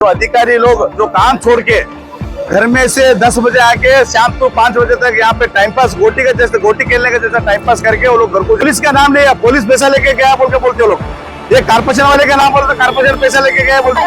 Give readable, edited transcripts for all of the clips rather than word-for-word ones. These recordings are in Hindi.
तो अधिकारी लोग जो काम छोड़ के घर में से 10 बजे आके शाम को 5 बजे तक यहाँ पे टाइम पास गोटी का जैसे गोटी खेलने का जैसा टाइम पास करके वो लोग घर को पुलिस का नाम लिया, पुलिस पैसा लेके गया बोल के बोलते वो लोग। ये कारपोरेशन वाले का नाम बोलते कारपोरेशन पैसा लेके गया बोलते।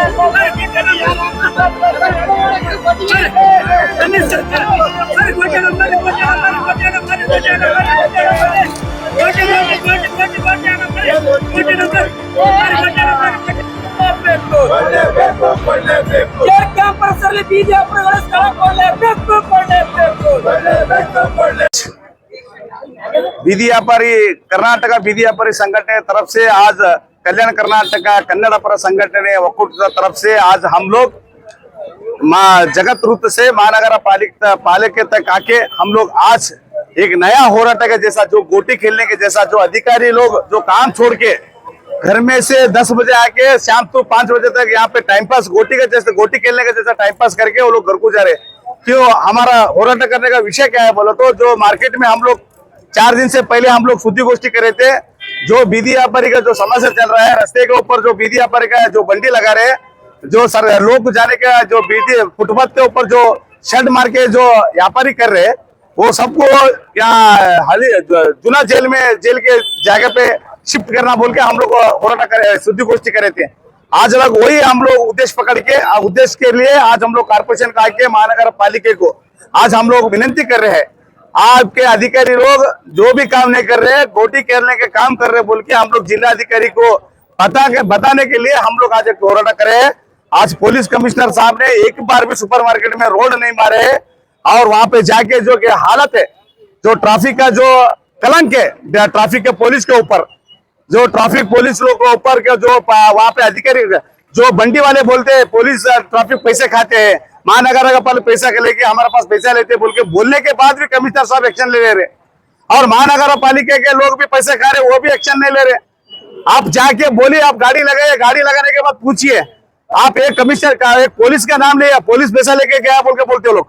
ಬೀದಿ ವ್ಯಾಪಾರಿ ಕರ್ನಾಟಕ ಬೀದಿ ವ್ಯಾಪಾರಿ ಸಂಘಟನೆ तरफ से आज कल्याण कर्नाटक कन्नड़ पर संगठने ಒಕ್ಕೂಟದ तरफ से आज हम लोग जगत वृत्त से महानगर पालिका तक आके हम लोग आज एक नया होराट के जैसा जो गोटी खेलने के जैसा जो अधिकारी लोग जो काम छोड़ के घर में से 10 बजे आके शाम को 5 बजे तक यहाँ पे टाइम पास गोटी का जैसे गोटी खेलने का जैसा टाइम पास करके वो लोग घर को जा रहे। क्यों हमारा होराट करने का विषय क्या है बोलो तो जो मार्केट में हम लोग 4 दिन से पहले हम लोग शुद्धि गोष्ठी कर रहे थे। जो बीदी व्यापारी का जो समस्या चल रहा है, रास्ते के ऊपर जो बीदी व्यापारी का जो बंडी लगा रहे हैं, जो सर लोग जाने का जो बीदी फुटपाथ के ऊपर जो शेड मार के जो व्यापारी कर रहे हैं, वो सबको यहाँ जुना जेल के जगह पे शिफ्ट करना बोल के हम लोग होराट करे शुद्धि गोष्ठी कर रहे थे। आज लोग वही हम लोग उद्देश्य पकड़ के उद्देश्य के लिए आज हम लोग कारपोरेशन का आके महानगर पालिका को आज हम लोग विनती कर रहे हैं। आपके अधिकारी लोग जो भी काम नहीं कर रहे हैं, गोटी खेलने के काम कर रहे हैं बोल के हम लोग जिला अधिकारी को बताने के लिए हम लोग आज एक होराट करे हैं। आज पुलिस कमिश्नर साहब ने एक बार भी सुपरमार्केट में रोड नहीं मारे हैं और वहां पे जाके जो कि हालत है, जो ट्रैफिक का जो कलंक है ट्रैफिक के पुलिस के ऊपर, जो ट्रैफिक पुलिस लोग के ऊपर के जो वहां पे अधिकारी जो बंडी वाले बोलते हैं पुलिस ट्रैफिक पैसे खाते हैं, महानगर का पहले पैसा लेके हमारे पास पैसा लेते बोल के बोलने के बाद भी कमिश्नर साहब एक्शन ले रहे और महानगर पालिका के लोग भी पैसे खा रहे, वो भी एक्शन नहीं ले रहे। आप जाके बोलिए, आप गाड़ी लगाए, गाड़ी लगाने के बाद पूछिए, आप एक कमिश्नर का एक पुलिस का नाम लिया, पुलिस पैसा लेके गया बोल के बोलते लोग।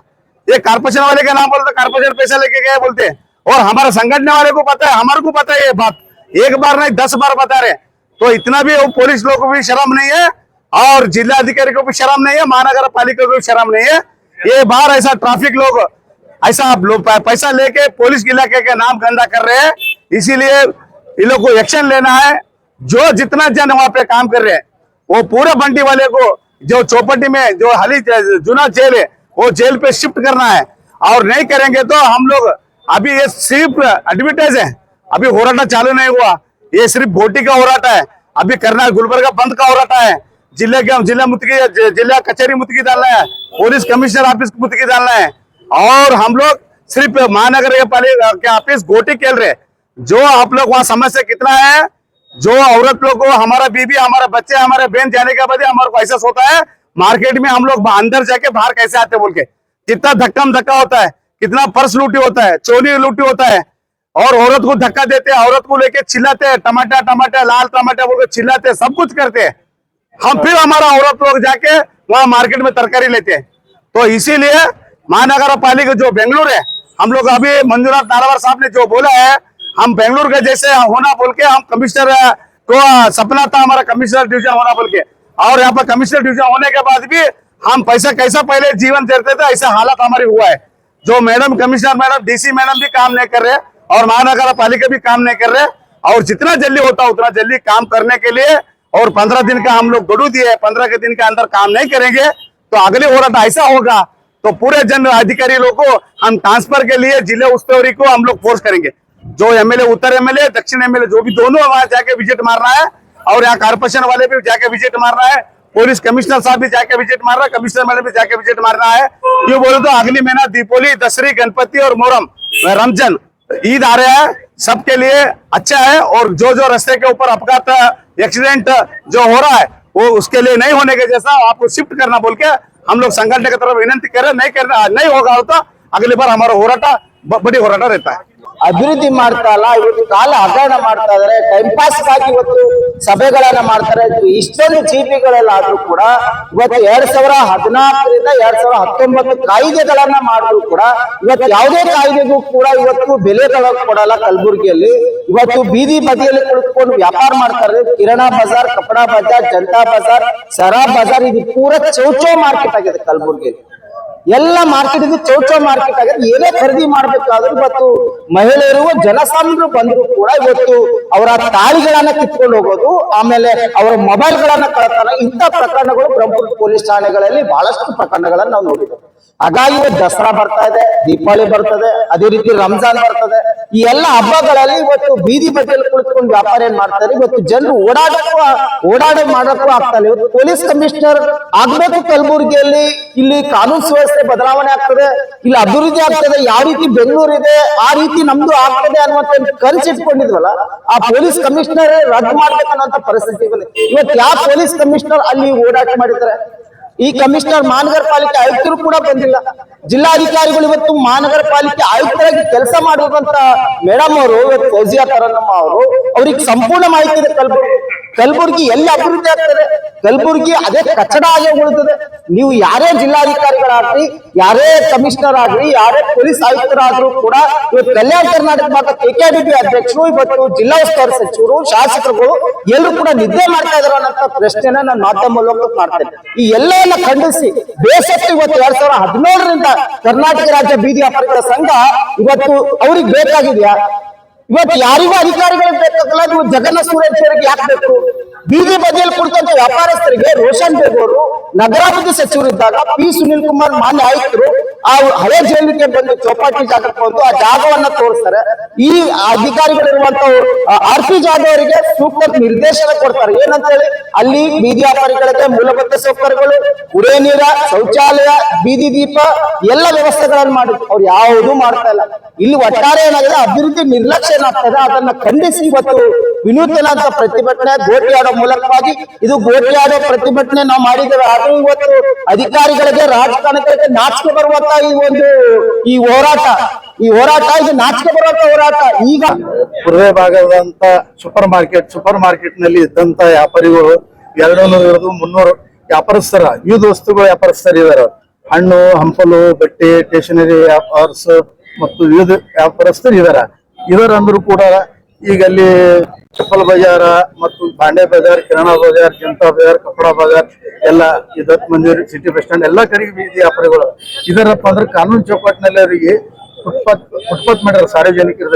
ये कारपोरेशन वाले का नाम बोलते कारपोरेशन पैसा लेके गया बोलते। और हमारा संगठन वाले को पता है, हमारे को पता है ये बात, एक बार नहीं 10 बार बता रहे। तो इतना भी पुलिस लोग को भी शर्म नहीं है और जिला अधिकारी को भी शर्म नहीं है, महानगर पालिका को भी शर्म नहीं है। ये बार ऐसा ट्रैफिक लोग ऐसा पैसा लेके पुलिस इलाके के नाम गंदा कर रहे हैं, इसीलिए इन लोग को एक्शन लेना है। जो जितना जन वहां पे काम कर रहे हैं वो पूरे बंटी वाले को जो चौपटी में जो हाली जुना जेल है वो जेल पे शिफ्ट करना है। और नहीं करेंगे तो हम लोग अभी ये सिर्फ एडवर्टाइज है, अभी होराटा चालू नहीं हुआ, ये सिर्फ गोटी का होराटा है। अभी करना गुलबर्गा बंद का होराटा है, जिला कचहरी मुतकी डालना है, पुलिस कमिश्नर ऑफिस मुतकी डालना है। और हम लोग सिर्फ महानगर पालिका के ऑफिस गोटी खेल रहे। जो आप लोग वहाँ समस्या कितना है, जो औरत लोग को हमारा बीबी हमारा बच्चे हमारे बहन जाने के बाद हमारे को एहसास होता है मार्केट में हम लोग अंदर जाके बाहर कैसे आते बोल के, कितना धक्का होता है, कितना पर्स लूटी होता है, चोरी लूटी होता है। और औरत को धक्का देते हैं, औरत को लेके चिल्लाते हैं, टमाटर लाल टमाटर बोल के चिल्लाते हैं, सब कुछ करते हैं। हम फिर हमारा औरत लोग जाके वहां मार्केट में तरकारी लेते हैं। तो इसीलिए महानगर पालिका जो बेंगलुरु है, हम लोग अभी मंजूनाथ नारावर साहब ने जो बोला है, हम बेंगलुरु के जैसे होना बोल के हम कमिश्नर को सपना था हमारा कमिश्नर डिवीजन होना बोल के, और यहाँ पर कमिश्नर डिवीजन होने के बाद भी हम पैसा कैसा पहले जीवन जीते थे ऐसा हालत हमारी हुआ है। जो madam commissioner madam DC madam भी काम नहीं कर रहे और महानगर पालिका भी काम नहीं कर रहे। और जितना जल्दी होता उतना जल्दी काम करने के लिए और 15 दिन का हम लोग गडू दिए, 15 के दिन के अंदर काम नहीं करेंगे तो अगले होराट ऐसा होगा तो पूरे जन अधिकारी लोग को हम ट्रांसफर के लिए जिले उस्तुवारी को हम लोग फोर्स करेंगे। जो एमएलए उत्तर एमएलए दक्षिण एमएलए जो भी दोनों वहां जाके विजिट मारना है और यहाँ कारपोरेशन वाले भी जाके विजिट मारना है, पुलिस कमिश्नर साहब भी जाके विजिट मार रहा है, कमिश्नर मैडम भी जाके विजिट मारना है। क्यों बोले तो अगली महीना दीपावली, दशहरी, गणपति और मोहरम, रमजान, ईद आ रहा है, सबके लिए अच्छा है। और जो रास्ते के ऊपर अपघात एक्सीडेंट जो हो रहा है वो उसके लिए नहीं होने के जैसा आपको शिफ्ट करना बोल के हम लोग संगठन की तरफ विनती कर रहे हैं। नहीं होगा तो अगली बार हमारा होराटा बड़ी होराटा रहता है। ಅಭಿವೃದ್ಧಿ ಮಾಡ್ತಾ ಇಲ್ಲ. ಇವತ್ತು ಕಾಲ ಹಗರಣ ಮಾಡ್ತಾ ಇದಾರೆ, ಟೈಮ್ ಪಾಸ್ ಗಾಗಿ ಇವತ್ತು ಸಭೆಗಳನ್ನ ಮಾಡ್ತಾರೆ. ಇಷ್ಟೊಂದು ಜಿಪಿಗಳೆಲ್ಲ ಆದ್ರೂ ಕೂಡ ಇವತ್ತು 2014ರಿಂದ 2019 ಕಾಯ್ದೆಗಳನ್ನ ಮಾಡಿದ್ರು ಕೂಡ ಇವತ್ತು ಯಾವುದೇ ಕಾಯ್ದೆಗೂ ಕೂಡ ಇವತ್ತು ಬೆಲೆ ಕೊಡಲ್ಲ. ಕಲಬುರಗಿಯಲ್ಲಿ ಇವತ್ತು ಬೀದಿ ಬದಿಯಲ್ಲಿ ಕುಳಿತುಕೊಂಡು ವ್ಯಾಪಾರ ಮಾಡ್ತಾರೆ. ಕಿರಾಣಾ ಬಜಾರ್, ಕಪಡಾ ಬಜಾರ್, ಜನತಾ ಬಜಾರ್, ಸರಾಬ್ ಬಜಾರ್, ಇದು ಪೂರ ಚೌಚೌ ಮಾರ್ಕೆಟ್ ಆಗಿದೆ ಕಲಬುರಗಿಯಲ್ಲಿ. ಎಲ್ಲ ಮಾರ್ಕೆಟ್ ಇದು ಚೌಚೌ ಮಾರ್ಕೆಟ್ ಆಗಿದೆ. ಏನೇ ಖರೀದಿ ಮಾಡ್ಬೇಕಾದ್ರೂ ಇವತ್ತು ಮಹಿಳೆಯರು, ಜನಸಾಮಾನ್ಯರು ಬಂದ್ರು ಕೂಡ ಇವತ್ತು ಅವರ ತಾಳಿಗಳನ್ನ ಕಿತ್ಕೊಂಡು ಹೋಗೋದು, ಆಮೇಲೆ ಅವರ ಮೊಬೈಲ್ಗಳನ್ನ ಕಳ್ತಾರ. ಇಂಥ ಪ್ರಕರಣಗಳು ಬ್ರಹ್ಮಪುರ ಪೊಲೀಸ್ ಠಾಣೆಗಳಲ್ಲಿ ಬಹಳಷ್ಟು ಪ್ರಕರಣಗಳನ್ನ ನಾವು ನೋಡಿದ್ದೇವೆ. ಹಾಗಾಗಿ ಇವತ್ತು ದಸರಾ ಬರ್ತಾ ಇದೆ, ದೀಪಾವಳಿ ಬರ್ತದೆ, ಅದೇ ರೀತಿ ರಂಜಾನ್ ಬರ್ತದೆ. ಈ ಎಲ್ಲ ಹಬ್ಬಗಳಲ್ಲಿ ಇವತ್ತು ಬೀದಿ ಬದಿಯಲ್ಲಿ ಕುಳಿತುಕೊಂಡು ವ್ಯಾಪಾರ ಏನ್ ಮಾಡ್ತಾರೆ. ಇವತ್ತು ಜನರು ಓಡಾಡಕ್ಕೂ ಆಗ್ತಾ ಇಲ್ಲ. ಇವತ್ತು ಪೊಲೀಸ್ ಕಮಿಷನರ್ ಆಗ್ಬೇಕು ಕಲಬುರಗಿಯಲ್ಲಿ. ಇಲ್ಲಿ ಕಾನೂನು ಸುವ್ಯವಸ್ಥೆ ಬದಲಾವಣೆ ಆಗ್ತದೆ, ಇಲ್ಲಿ ಅಭಿವೃದ್ಧಿ ಆಗ್ತದೆ. ಯಾವ ರೀತಿ ಬೆಂಗಳೂರು ಇದೆ ಆ ರೀತಿ ನಮ್ದು ಆಗ್ತದೆ ಅನ್ನುವಂತ ಕನಸು ಇಟ್ಕೊಂಡಿದ್ವಲ್ಲ, ಆ ಪೊಲೀಸ್ ಕಮಿಷನರ್ ರದ್ದು ಮಾಡ್ಬೇಕನ್ನುವಂತ ಪರಿಸ್ಥಿತಿ ಬಂದಿದೆ. ಇವತ್ತು ಯಾವ ಪೊಲೀಸ್ ಕಮಿಷನರ್ ಅಲ್ಲಿ ಓಡಾಟ ಮಾಡಿದ್ದಾರೆ? ಈ ಕಮಿಷನರ್ ಮಹಾನಗರ ಪಾಲಿಕೆ ಆಯುಕ್ತರು ಕೂಡ ಬಂದಿಲ್ಲ. ಜಿಲ್ಲಾಧಿಕಾರಿಗಳು ಇವತ್ತು ಮಹಾನಗರ ಪಾಲಿಕೆ ಆಯುಕ್ತರಾಗಿ ಕೆಲಸ ಮಾಡುವಂತ ಮೇಡಮ್ ಅವರು, ಇವತ್ತು ಫೌಜಿಯಾ ತರನ್ನಮ್ಮ ಅವರು, ಅವ್ರಿಗೆ ಸಂಪೂರ್ಣ ಮಾಹಿತಿ ಇದೆ. ಕಲಬುರ್ಗಿ ಎಲ್ಲಿ ಅಭಿವೃದ್ಧಿ ಆಗ್ತದೆ, ಕಲಬುರ್ಗಿ ಅದೇ ಕಚಡ ಆಗಿ ಉಳಿತದೆ. ನೀವು ಯಾರೇ ಜಿಲ್ಲಾಧಿಕಾರಿಗಳಾಗ್ಲಿ, ಯಾರೇ ಕಮಿಷನರ್ ಆಗ್ಲಿ, ಯಾರೇ ಪೊಲೀಸ್ ಆಯುಕ್ತರಾದ್ರೂ ಕೂಡ ಇವತ್ತು ಕಲ್ಯಾಣ ಕರ್ನಾಟಕ ಭಾಗ KKDP ಅಧ್ಯಕ್ಷರು, ಇವತ್ತು ಜಿಲ್ಲಾ ಉಸ್ತುವಾರಿ ಸಚಿವರು, ಶಾಸಕರುಗಳು ಎಲ್ಲರೂ ಕೂಡ ನಿದ್ದೆ ಮಾಡ್ತಾ ಇದಾರೆ ಅನ್ನೋ ಪ್ರಶ್ನೆನ ನಾನು ಮಾಧ್ಯಮ ಮೂಲಕ ಮಾಡ್ತೇನೆ. ಈ ಎಲ್ಲವನ್ನ ಖಂಡಿಸಿ ಬೇಸತ್ತು ಇವತ್ತು 2017ರಿಂದ ಕರ್ನಾಟಕ ರಾಜ್ಯ ಬೀದಿ ವ್ಯಾಪಾರಿಗಳ ಸಂಘ ಇವತ್ತು ಅವ್ರಿಗೆ ಬೇಕಾಗಿದೆಯಾ? ಇವತ್ತು ಯಾರಿಗೂ ಅಧಿಕಾರಿಗಳಿಗೆ ಬೇಕಾಗಲ್ಲ. ನೀವು ಜಗನ್ನಾಥ ಸುರೇಶ್ ಅವರಿಗೆ ಯಾಕೆ ಬೇಕು? ಬೀದಿ ಬದಿಯಲ್ಲಿ ಕುಳಿತಂತ ವ್ಯಾಪಾರಸ್ಥರಿಗೆ ರೋಷನ್ ಬೇಗ್ ಅವರು ನಗರಾಭಿವೃದ್ಧಿ ಸಚಿವರಿದ್ದಾಗ P. ಸುನೀಲ್ ಕುಮಾರ್ ಮಾನ್ಯ ಆಯುಕ್ತರು ಆ ಹಳೆ ಜೈಲಿಗೆ ಬಂದು ಚೌಪಾಟಿ ಜಾಗಕ್ಕೆ ಬಂದು ಆ ಜಾಗವನ್ನ ತೋರಿಸ್ತಾರೆ. ಈ ಅಧಿಕಾರಿಗಳಿರುವಂತ RP ಜಾಧವ್ ಅವರಿಗೆ ಸೂಕ್ತ ನಿರ್ದೇಶನ ಕೊಡ್ತಾರೆ. ಏನಂತ ಹೇಳಿ, ಅಲ್ಲಿ ಬೀದಿ ವ್ಯಾಪಾರಿಗಳಿಗೆ ಮೂಲಭೂತ ಸೌಕರ್ಯಗಳು, ಕುಡಿಯ ನೀರ, ಶೌಚಾಲಯ, ಬೀದಿ ದೀಪ ಎಲ್ಲ ವ್ಯವಸ್ಥೆಗಳನ್ನು ಮಾಡಿದ್ರು. ಅವ್ರು ಯಾವುದೂ ಮಾಡ್ತಾ ಇಲ್ಲ. ಇಲ್ಲಿ ಒಟ್ಟಾರೆ ಏನಾಗಿದೆ, ಅಭಿವೃದ್ಧಿ ನಿರ್ಲಕ್ಷ್ಯ ಏನಾಗ್ತದೆ. ಅದನ್ನ ಖಂಡಿಸಿ ಇವತ್ತು ವಿನೂತನ ಅಂತ ಪ್ರತಿಭಟನೆ ಗೋಟಿಯಾಡೋ ಮೂಲಕವಾಗಿ, ಇದು ಗೋಟಿಯಾಡೋ ಪ್ರತಿಭಟನೆ ನಾವು ಮಾಡಿದ್ದೇವೆ. ಆದ್ರೂ ಇವತ್ತು ಅಧಿಕಾರಿಗಳಿಗೆ, ರಾಜಕಾರಣಿಗಳಿಗೆ ನಾಚಿಕೆ ಬರುವಂತ ಈ ಹೋರಾಟ ಇದು ನಾಚಿಕೆ ಬರುವಂತ ಹೋರಾಟ. ಈಗ ಪೂರ್ವ ಭಾಗದಂತ ಸೂಪರ್ ಮಾರ್ಕೆಟ್ ನಲ್ಲಿ ಇದ್ದಂತ ವ್ಯಾಪಾರಿಗಳು 200-300 ವ್ಯಾಪಾರಸ್ಥರ, ವಿವಿಧ ವಸ್ತುಗಳ ವ್ಯಾಪಾರಸ್ಥರು ಇದಾರೆ. ಹಣ್ಣು, ಹಂಪಲು, ಬಟ್ಟೆ, ಸ್ಟೇಷನರಿ ವ್ಯಾಪಾರಸ್ ಮತ್ತು ವಿವಿಧ ವ್ಯಾಪಾರಸ್ಥರು ಇದರಂದ್ರೂ ಕೂಡ ಈಗ ಅಲ್ಲಿ ಚಪ್ಪಲ್ ಬಜಾರ ಮತ್ತು ಬಾಂಡೆ ಬಜಾರ್, ಕಿರಾಣಾ ಬಜಾರ್, ಜನತಾ ಬಜಾರ್, ಕಪಡಾ ಬಜಾರ್ ಎಲ್ಲ ದತ್ ಮಂದಿರ್, ಸಿಟಿ ಬಸ್ ಸ್ಟ್ಯಾಂಡ್ ಎಲ್ಲ ಕಡೆಗೆ ಬೀದಿ ವ್ಯಾಪಾರಿಗಳು ಇದರಪ್ಪ ಅಂದ್ರೆ ಕಾನೂನು ಚೌಕಟ್ಟಿನಲ್ಲಿ ಅವರಿಗೆ ಫುಟ್ಪಾತ್ ಮಾಡಿದ್ರೆ ಸಾರ್ವಜನಿಕರ